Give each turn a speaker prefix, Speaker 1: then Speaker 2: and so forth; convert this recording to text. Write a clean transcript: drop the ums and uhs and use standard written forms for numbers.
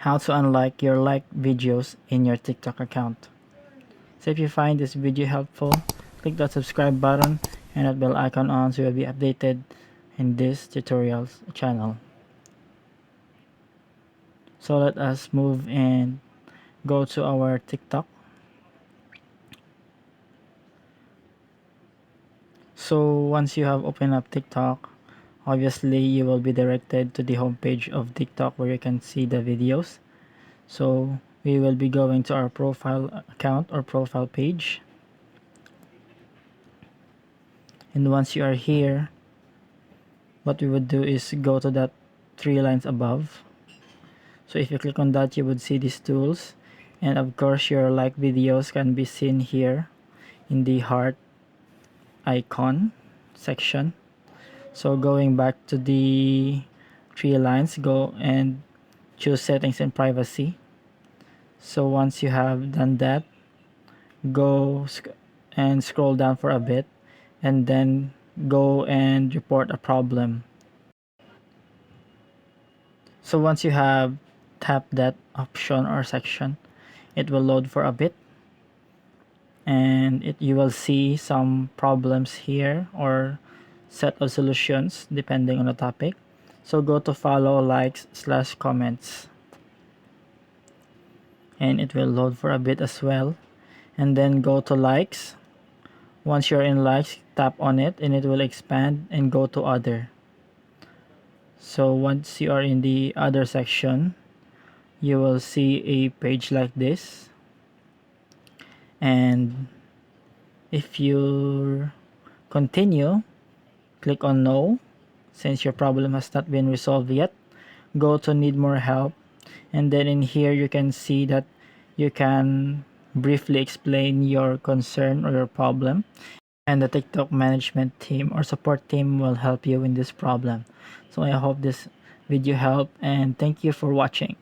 Speaker 1: how to unlike your liked videos in your TikTok account. So if you find this video helpful, click that subscribe button and that bell icon on so you'll be updated in this tutorials channel. So let us move and go to our TikTok. So once you have opened up TikTok, obviously you will be directed to the homepage of TikTok where you can see the videos. So we will be going to our profile account or profile page. And once you are here, what we would do is go to that 3 lines above. So if you click on that, you would see these tools, and of course your like videos can be seen here in the heart icon section. So going back to the 3 lines, go and choose settings and privacy. So once you have done that, go and scroll down for a bit, and then go and report a problem. So once you have tapped that option or section, it will load for a bit, and you will see some problems here or set of solutions depending on the topic. So go to follow, likes / comments, and it will load for a bit as well. And then go to likes. Once you're in likes, tap on it and it will expand and go to other. So once you are in the other section, you will see a page like this, and if you continue, click on no since your problem has not been resolved yet. Go to need more help, and then in here you can see that you can briefly explain your concern or your problem, and the TikTok management team or support team will help you in this problem. So I hope this video helped, and thank you for watching.